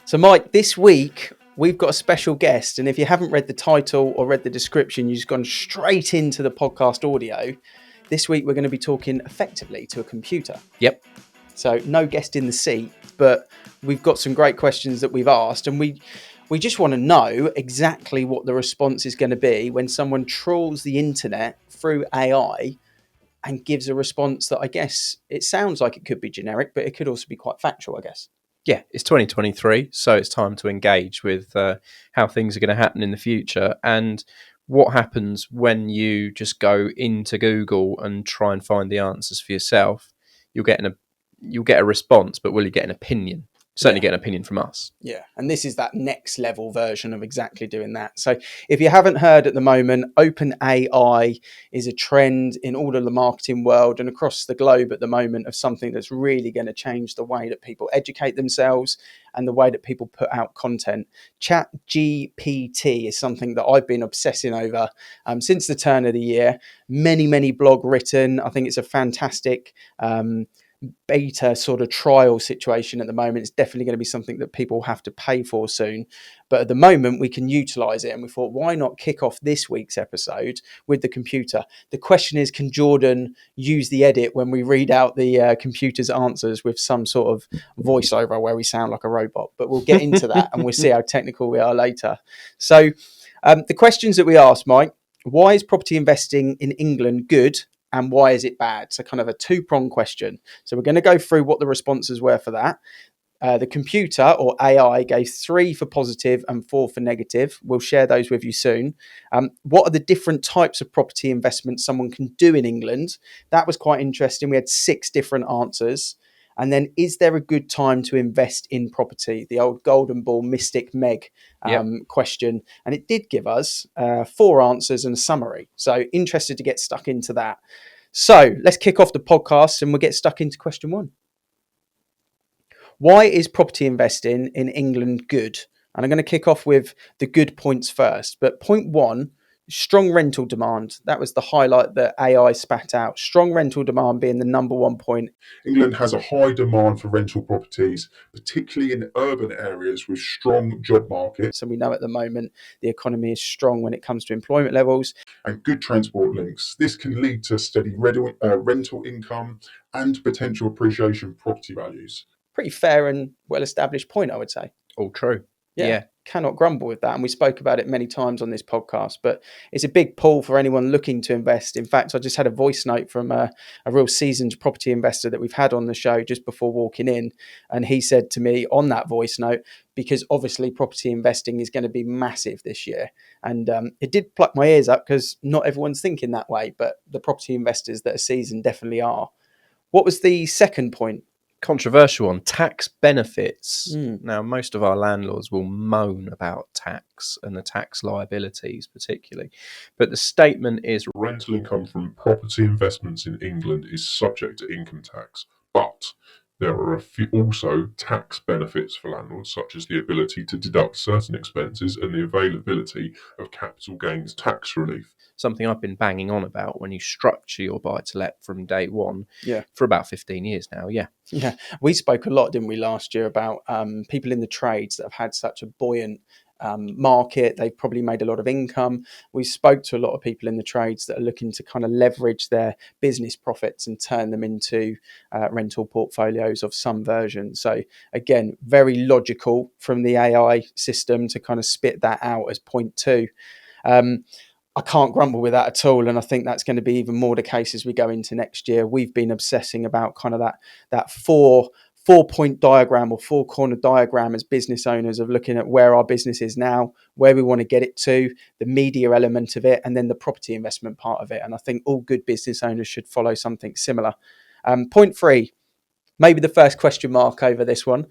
So, Mike, this week we've got a special guest. And if you haven't read the title or read the description, you've just gone straight into the podcast audio. This week we're going to be talking effectively to a computer. Yep. So, no guest in the seat, but we've got some great questions that we've asked. And we just want to know exactly what the response is going to be when someone trawls the internet through AI and gives a response that I guess it sounds like it could be generic, but it could also be quite factual, I guess. Yeah, it's 2023, so it's time to engage with how things are going to happen in the future and what happens when you just go into Google and try and find the answers for yourself. You'll get a response, but will you get an opinion? Certainly get an opinion from us. Yeah, and this is that next level version of exactly doing that. So if you haven't heard at the moment, OpenAI is a trend in all of the marketing world and across the globe at the moment of something that's really going to change the way that people educate themselves and the way that people put out content. ChatGPT is something that I've been obsessing over since the turn of the year. Many blog written. I think it's a fantastic beta sort of trial situation at the moment. It's definitely going to be something that people have to pay for soon, but at the moment we can utilize it, and we thought, why not kick off this week's episode with the computer? The question is, can Jordan use the edit when we read out the computer's answers with some sort of voiceover where we sound like a robot? But we'll get into that and we'll see how technical we are later. So the questions that we asked, Mike: why is property investing in England good and why is it bad? So kind of a two-pronged question. So we're going to go through what the responses were for that. The computer or AI gave 3 for positive and 4 for negative. We'll share those with you soon. What are the different types of property investments someone can do in England? That was quite interesting. We had 6 different answers. And then, is there a good time to invest in property? The old golden ball mystic Meg question. And it did give us 4 answers and a summary. So interested to get stuck into that. So let's kick off the podcast and we'll get stuck into question 1. Why is property investing in England good? And I'm going to kick off with the good points first. But point 1, strong rental demand. That was the highlight that AI spat out. Strong rental demand being the number 1 point. England has a high demand for rental properties, particularly in urban areas with strong job markets. So we know at the moment the economy is strong when it comes to employment levels. And good transport links. This can lead to steady rental income and potential appreciation of property values. Pretty fair and well-established point, I would say. All true. Yeah. Cannot grumble with that. And we spoke about it many times on this podcast, but it's a big pull for anyone looking to invest. In fact, I just had a voice note from a real seasoned property investor that we've had on the show just before walking in. And he said to me on that voice note, because obviously property investing is going to be massive this year. And it did pluck my ears up because not everyone's thinking that way, but the property investors that are seasoned definitely are. What was the second point? Controversial one, tax benefits. Now, most of our landlords will moan about tax and the tax liabilities particularly, but the statement is rental income from property investments in England is subject to income tax, but there are a few also tax benefits for landlords, such as the ability to deduct certain expenses and the availability of capital gains tax relief. Something I've been banging on about when you structure your buy-to-let from day one for about 15 years now, Yeah, we spoke a lot, didn't we, last year about people in the trades that have had such a buoyant market. They've probably made a lot of income. We spoke to a lot of people in the trades that are looking to kind of leverage their business profits and turn them into rental portfolios of some version. So again, very logical from the AI system to kind of spit that out as point 2. I can't grumble with that at all. And I think that's going to be even more the case as we go into next year. We've been obsessing about kind of that 4-point diagram or 4-corner diagram as business owners of looking at where our business is now, where we want to get it to, the media element of it, and then the property investment part of it. And I think all good business owners should follow something similar. Point 3. Maybe the first question mark over this one.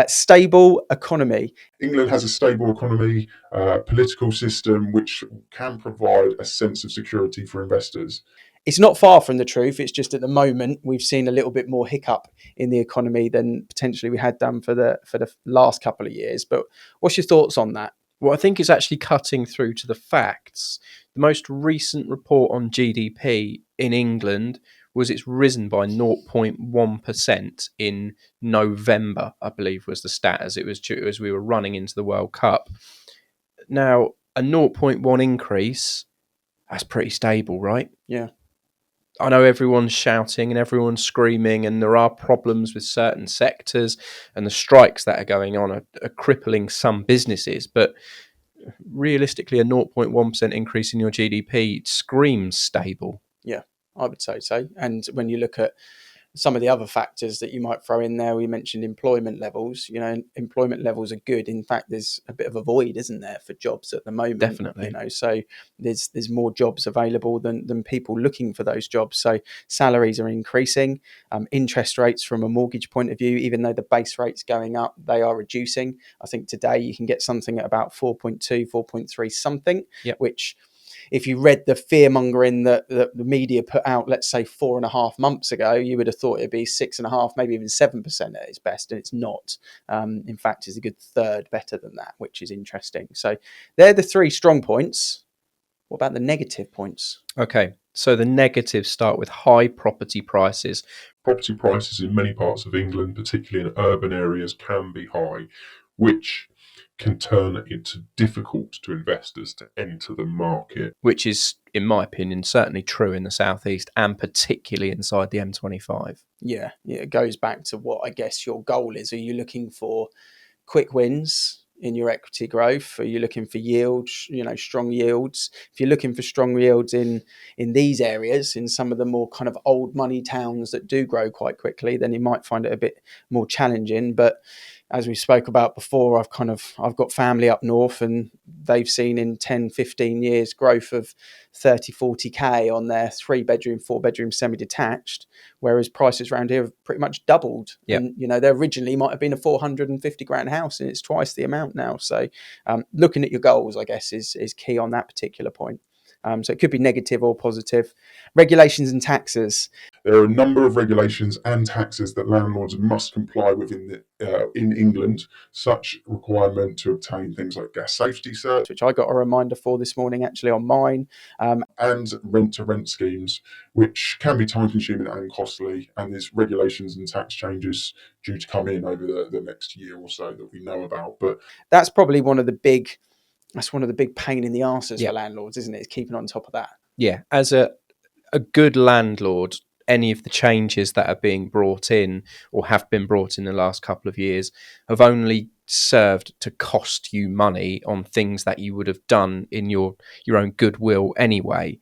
Stable economy. England has a stable economy, political system, which can provide a sense of security for investors. It's not far from the truth. It's just at the moment we've seen a little bit more hiccup in the economy than potentially we had done for the last couple of years. But what's your thoughts on that? Well, I think it's actually cutting through to the facts. The most recent report on GDP in England was it's risen by 0.1% in November, I believe was the stat, as we were running into the World Cup. Now, a 0.1 increase, that's pretty stable, right? Yeah. I know everyone's shouting and everyone's screaming, and there are problems with certain sectors, and the strikes that are going on are crippling some businesses. But realistically, a 0.1% increase in your GDP screams stable. Yeah, I would say so. And when you look at some of the other factors that you might throw in there, we mentioned employment levels. Employment levels are good. In fact, there's a bit of a void, isn't there, for jobs at the moment? Definitely. So there's more jobs available than people looking for those jobs. So salaries are increasing. Interest rates from a mortgage point of view, even though the base rate's going up, they are reducing. I think today you can get something at about 4.2, 4.3 something, Yep. which, if you read the fear mongering that the media put out, let's say 4.5 months ago, you would have thought it'd be 6.5, maybe even 7% at its best, and it's not. In fact, it's a good third better than that, which is interesting. So they're the three strong points. What about the negative points? Okay, so the negatives start with high property prices. Property prices in many parts of England, particularly in urban areas, can be high, which can turn it into difficult to investors to enter the market. Which is, in my opinion, certainly true in the southeast and particularly inside the M25. Yeah, it goes back to what I guess your goal is. Are you looking for quick wins in your equity growth? Are you looking for yields, strong yields? If you're looking for strong yields in these areas, in some of the more kind of old money towns that do grow quite quickly, then you might find it a bit more challenging. But as we spoke about before, I've got family up north, and they've seen in 10, 15 years growth of 30, 40k on their 3-bedroom, 4-bedroom semi-detached, whereas prices around here have pretty much doubled. Yep. And, they originally might have been a 450 grand house, and it's twice the amount now. So looking at your goals, I guess, is key on that particular point. So it could be negative or positive. Regulations and taxes. There are a number of regulations and taxes that landlords must comply with in England, such requirement to obtain things like gas safety cert, which I got a reminder for this morning actually on mine, and rent-to-rent schemes, which can be time-consuming and costly. And there's regulations and tax changes due to come in over the next year or so that we know about. But that's probably one of the big pain in the arses Yep. for landlords, isn't it? It's keeping on top of that. Yeah, as a good landlord, any of the changes that are being brought in or have been brought in the last couple of years have only served to cost you money on things that you would have done in your own goodwill anyway.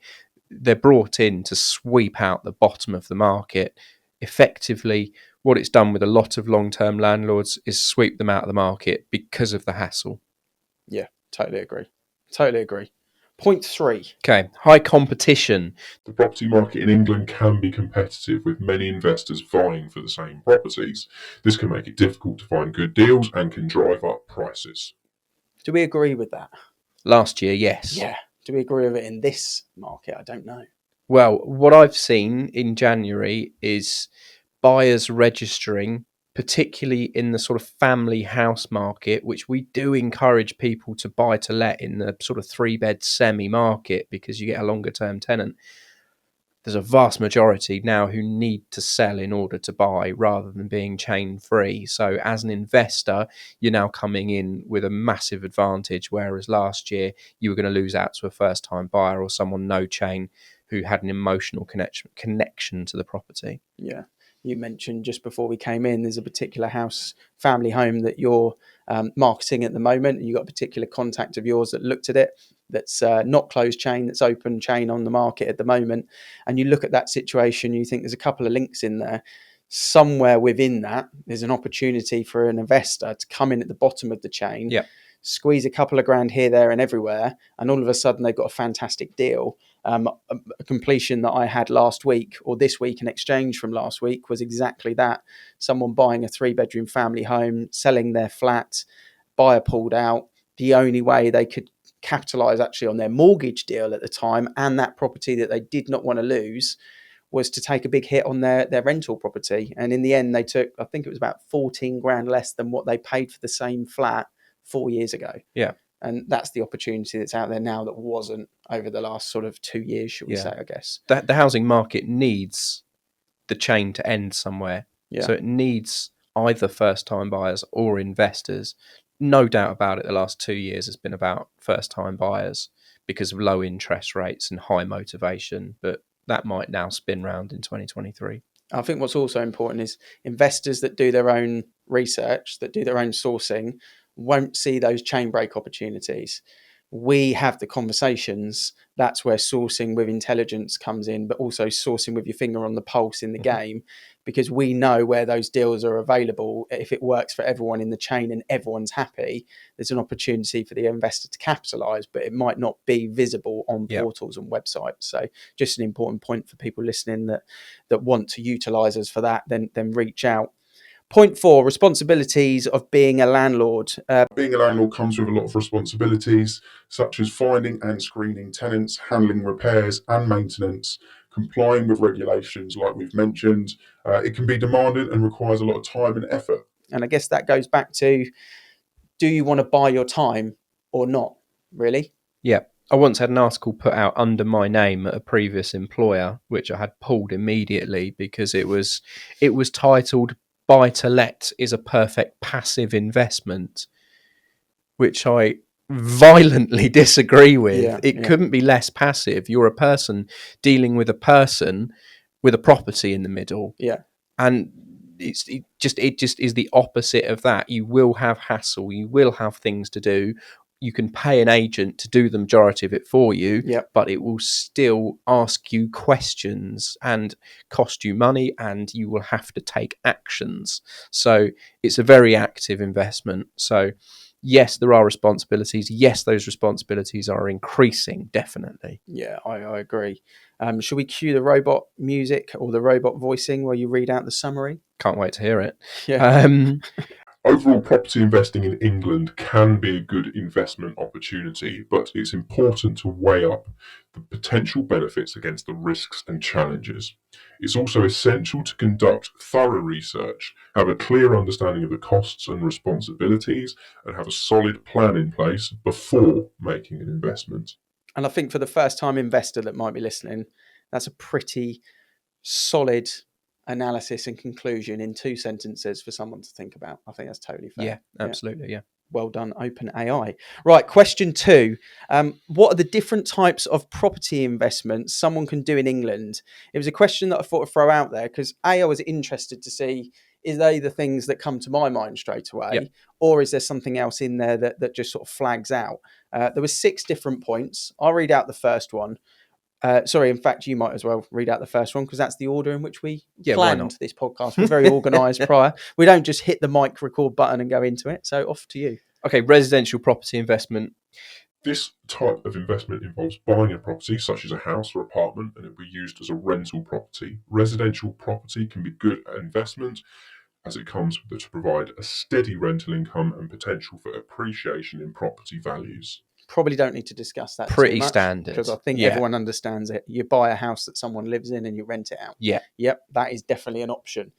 They're brought in to sweep out the bottom of the market. Effectively, what it's done with a lot of long-term landlords is sweep them out of the market because of the hassle. Yeah, totally agree. Point 3. Okay, high competition. The property market in England can be competitive, with many investors vying for the same properties. This can make it difficult to find good deals and can drive up prices. Do we agree with that? Last year, yes. Yeah. Do we agree with it in this market? I don't know. Well, what I've seen in January is buyers registering, particularly in the sort of family house market, which we do encourage people to buy to let in the sort of 3-bed semi market because you get a longer term tenant. There's a vast majority now who need to sell in order to buy rather than being chain free. So as an investor, you're now coming in with a massive advantage, whereas last year you were going to lose out to a first time buyer or someone no chain who had an emotional connection to the property. Yeah. You mentioned just before we came in, there's a particular family home that you're marketing at the moment, and you've got a particular contact of yours that looked at it, that's not closed chain, that's open chain on the market at the moment. And you look at that situation, you think there's a couple of links in there. Somewhere within that, there's an opportunity for an investor to come in at the bottom of the chain, Yep. squeeze a couple of grand here, there, and everywhere, and all of a sudden they've got a fantastic deal. A completion that I had last week or this week in exchange from last week was exactly that. Someone buying a 3-bedroom family home, selling their flat, buyer pulled out. The only way they could capitalize actually on their mortgage deal at the time and that property that they did not want to lose was to take a big hit on their rental property. And in the end, they took, I think it was about 14 grand less than what they paid for the same flat 4 years ago. Yeah. And that's the opportunity that's out there now that wasn't over the last sort of 2 years, should we say, I guess. The housing market needs the chain to end somewhere. Yeah. So it needs either first-time buyers or investors. No doubt about it, the last 2 years has been about first-time buyers because of low interest rates and high motivation, but that might now spin round in 2023. I think what's also important is investors that do their own research, that do their own sourcing, won't see those chain break opportunities. We have the conversations. That's where sourcing with intelligence comes in, but also sourcing with your finger on the pulse in the game, because we know where those deals are available. If it works for everyone in the chain and everyone's happy, there's an opportunity for the investor to capitalize, but it might not be visible on portals and websites. So just an important point for people listening that want to utilize us for that, then reach out. Point 4, responsibilities of being a landlord. Being a landlord comes with a lot of responsibilities, such as finding and screening tenants, handling repairs and maintenance, complying with regulations like we've mentioned. It can be demanding and requires a lot of time and effort. And I guess that goes back to, do you want to buy your time or not, really? Yeah. I once had an article put out under my name at a previous employer, which I had pulled immediately because it was titled "Buy to Let is a perfect passive investment," which I violently disagree with. It couldn't be less passive. You're a person dealing with a person with a property in the middle. Yeah. And it just is the opposite of that. You will have hassle. You will have things to do. You can pay an agent to do the majority of it for you, but it will still ask you questions and cost you money, and you will have to take actions. So it's a very active investment. So yes, there are responsibilities. Yes, those responsibilities are increasing, definitely. Yeah, I agree. Should we cue the robot music or the robot voicing while you read out the summary? Can't wait to hear it. Yeah. Overall, property investing in England can be a good investment opportunity, but it's important to weigh up the potential benefits against the risks and challenges. It's also essential to conduct thorough research, have a clear understanding of the costs and responsibilities, and have a solid plan in place before making an investment. And I think for the first-time investor that might be listening, that's a pretty solid analysis and conclusion in 2 sentences for someone to think about. I think that's totally fair. Yeah, absolutely. Yeah. Well done, OpenAI. Right, question 2. What are the different types of property investments someone can do in England? It was a question that I thought I'd throw out there because I was interested to see, is they the things that come to my mind straight away, or is there something else in there that just sort of flags out? There were 6 different points. I'll read out the first one. Sorry, in fact, you might as well read out the first one because that's the order in which we planned this podcast. We're very organised prior. We don't just hit the mic record button and go into it. So off to you. Okay, residential property investment. This type of investment involves buying a property, such as a house or apartment, and it will be used as a rental property. Residential property can be good investment as it comes to provide a steady rental income and potential for appreciation in property values. Probably don't need to discuss that Pretty too much, standard, because I think everyone understands it. You buy a house that someone lives in and you rent it out. Yep, that is definitely an option.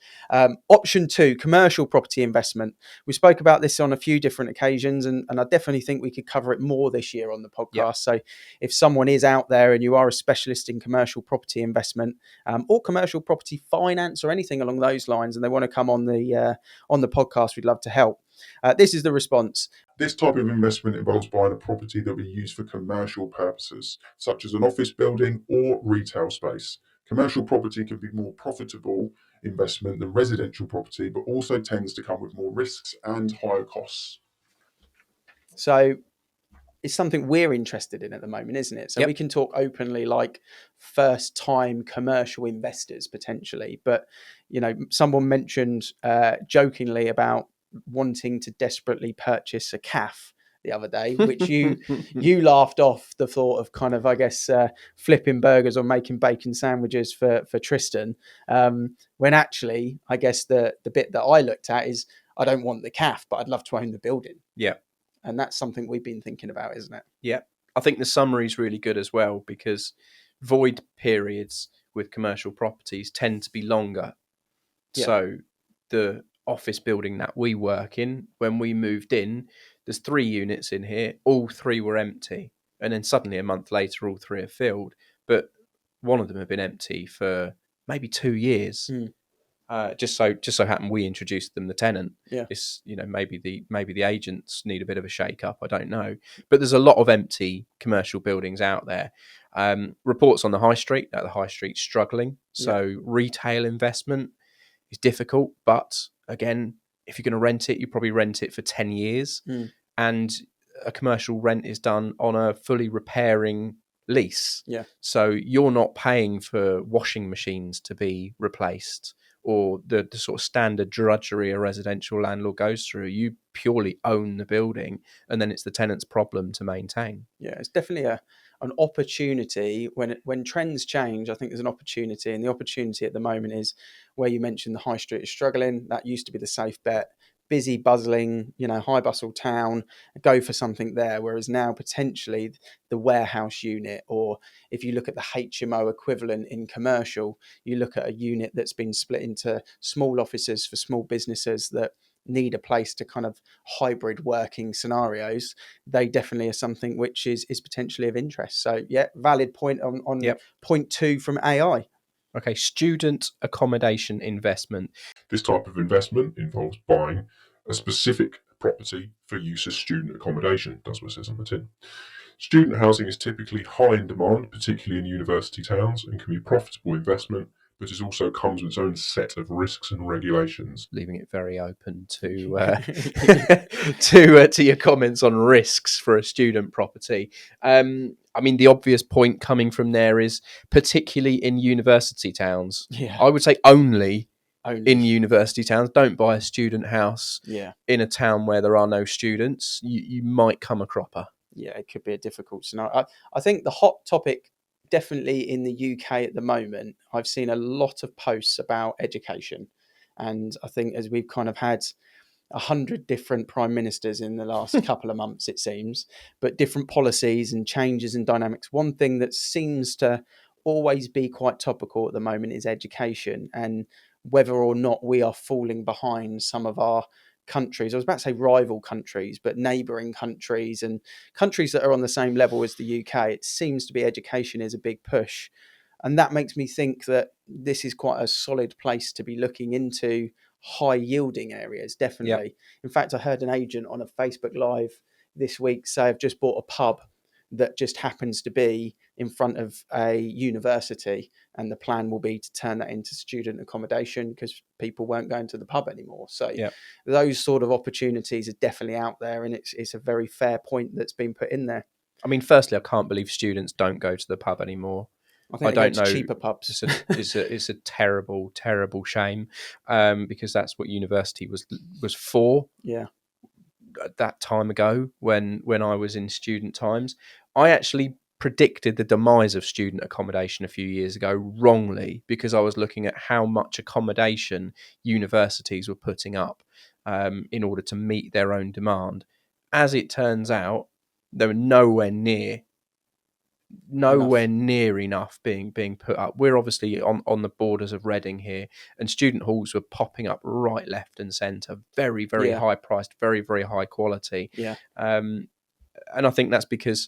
Option 2, commercial property investment. We spoke about this on a few different occasions, and I definitely think we could cover it more this year on the podcast. So if someone is out there and you are a specialist in commercial property investment or commercial property finance or anything along those lines, and they want to come on the podcast, we'd love to help. This is the response. This type of investment involves buying a property that will be used for commercial purposes, such as an office building or retail space. Commercial property can be more profitable investment than residential property, but also tends to come with more risks and higher costs. So it's something we're interested in at the moment, isn't it? So we can talk openly like first-time commercial investors potentially. But, you know, someone mentioned jokingly about wanting to desperately purchase a calf the other day, which you laughed off the thought of kind of, I guess, flipping burgers or making bacon sandwiches for Tristan. When actually, I guess the bit that I looked at is I don't want the calf, but I'd love to own the building. Yeah. And that's something we've been thinking about, isn't it? Yeah. I think the summary is really good as well, because void periods with commercial properties tend to be longer. Yeah. So the office building that we work in, when we moved in, there's 3 units in here. All 3 were empty. And then suddenly a month later, all 3 are filled. But one of them had been empty for maybe 2 years. Just so happened we introduced them the tenant. Yeah. It's, maybe the agents need a bit of a shake up. I don't know, but there's a lot of empty commercial buildings out there. Reports on the high street that the high street's struggling. So retail investment is difficult, but again, if you're going to rent it, you probably rent it for 10 years, and a commercial rent is done on a fully repairing lease. Yeah. So you're not paying for washing machines to be replaced or the sort of standard drudgery a residential landlord goes through. You purely own the building, and then it's the tenant's problem to maintain. Yeah, it's definitely an opportunity when trends change. I think there's an opportunity, and the opportunity at the moment is where you mentioned the high street is struggling. That used to be the safe bet. Busy, buzzing, high bustle town, go for something there. Whereas now potentially the warehouse unit, or if you look at the HMO equivalent in commercial, you look at a unit that's been split into small offices for small businesses that need a place to kind of hybrid working scenarios. They definitely are something which is potentially of interest. So yeah, valid point on point 2 from AI. Okay, student accommodation investment. This type of investment involves buying a specific property for use as student accommodation. That's what it says on the tin. Student housing is typically high in demand, particularly in university towns, and can be a profitable investment, but it also comes with its own set of risks and regulations. Leaving it very open to to your comments on risks for a student property. I mean, the obvious point coming from there is particularly in university towns. Yeah. I would say only in university towns. Don't buy a student house in a town where there are no students. You might come a cropper. Yeah, it could be a difficult scenario. I think the hot topic definitely in the UK at the moment, I've seen a lot of posts about education. And I think as we've kind of had 100 different prime ministers in the last couple of months, it seems, but different policies and changes and dynamics. One thing that seems to always be quite topical at the moment is education, and whether or not we are falling behind some of our countries. I was about to say rival countries, but neighbouring countries and countries that are on the same level as the UK. It seems to be education is a big push. And that makes me think that this is quite a solid place to be looking into high yielding areas, definitely. In fact, I heard an agent on a Facebook Live this week say I've just bought a pub that just happens to be in front of a university, and the plan will be to turn that into student accommodation because people weren't going to the pub anymore. So those sort of opportunities are definitely out there, and it's a very fair point that's been put in there. I mean, firstly, I can't believe students don't go to the pub anymore. I don't know. Cheaper pubs. It's a terrible, terrible shame, because that's what university was for. Yeah. At that time ago, when I was in student times, I actually predicted the demise of student accommodation a few years ago wrongly, because I was looking at how much accommodation universities were putting up in order to meet their own demand. As it turns out, they were nowhere near enough being put up. We're obviously on the borders of Reading here, and student halls were popping up right, left and centre, very, very high priced, very, very high quality. And I think that's because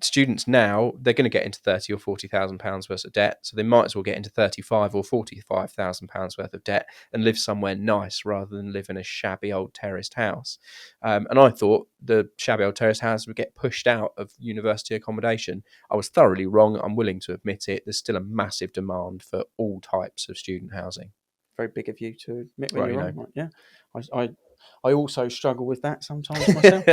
students now, they're going to get into £30,000 or £40,000 worth of debt, so they might as well get into £35,000 or £45,000 worth of debt and live somewhere nice rather than live in a shabby old terraced house. And I thought the shabby old terraced house would get pushed out of university accommodation. I was thoroughly wrong. I'm willing to admit it. There's still a massive demand for all types of student housing. Very big of you to admit when you're wrong. Right? Yeah, I also struggle with that sometimes myself.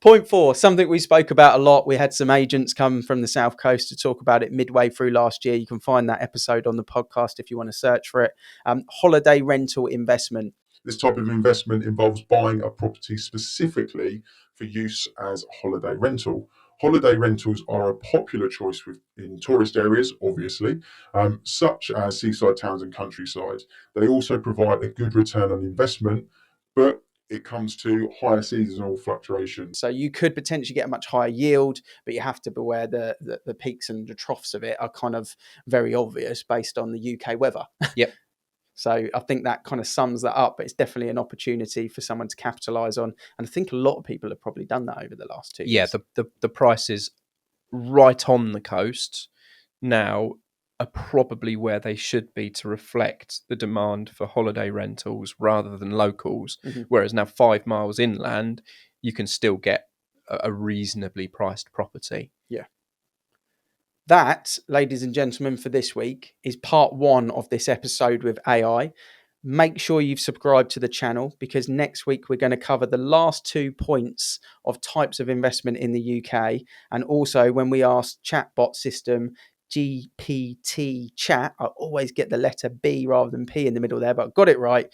Point 4, something we spoke about a lot. We had some agents come from the South Coast to talk about it midway through last year. You can find that episode on the podcast if you want to search for it. Holiday rental investment. This type of investment involves buying a property specifically for use as holiday rental. Holiday rentals are a popular choice in tourist areas, obviously, such as seaside towns and countryside. They also provide a good return on investment, but it comes to higher seasonal fluctuations. So you could potentially get a much higher yield, but you have to beware the peaks and the troughs of it are kind of very obvious based on the UK weather. Yep. So I think that kind of sums that up, but it's definitely an opportunity for someone to capitalise on. And I think a lot of people have probably done that over the last 2 years. Yeah, the prices right on the coast now are probably where they should be to reflect the demand for holiday rentals rather than locals. Whereas now 5 miles inland, you can still get a reasonably priced property. Yeah. That, ladies and gentlemen, for this week is part 1 of this episode with AI. Make sure you've subscribed to the channel, because next week we're going to cover the last 2 points of types of investment in the UK. And also, when we ask chatbot system GPT chat, I always get the letter B rather than P in the middle there, but I got it right.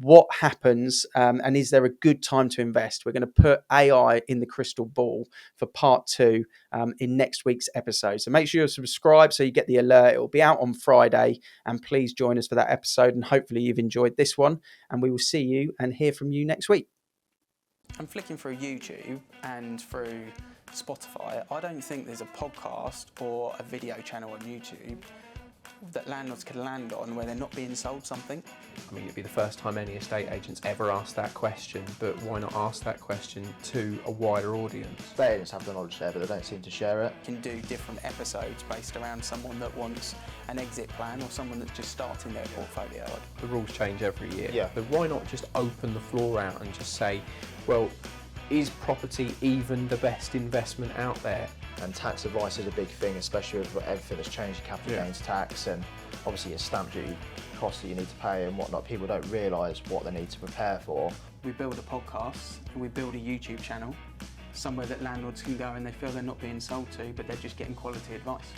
What happens, and is there a good time to invest? We're going to put AI in the crystal ball for part 2 in next week's episode. So make sure you're subscribed so you get the alert. It will be out on Friday, and please join us for that episode. And hopefully you've enjoyed this one, and we will see you and hear from you next week. I'm flicking through YouTube and through Spotify. I don't think there's a podcast or a video channel on YouTube that landlords could land on where they're not being sold something. I mean, it'd be the first time any estate agents ever asked that question, but why not ask that question to a wider audience? Estate agents have the knowledge there, but they don't seem to share it. You can do different episodes based around someone that wants an exit plan or someone that's just starting their portfolio. The rules change every year. Yeah. But why not just open the floor out and just say, well, is property even the best investment out there? And tax advice is a big thing, especially with everything that's changed, capital gains tax, and obviously your stamp duty costs that you need to pay and whatnot. People don't realise what they need to prepare for. We build a podcast and we build a YouTube channel, somewhere that landlords can go and they feel they're not being sold to, but they're just getting quality advice.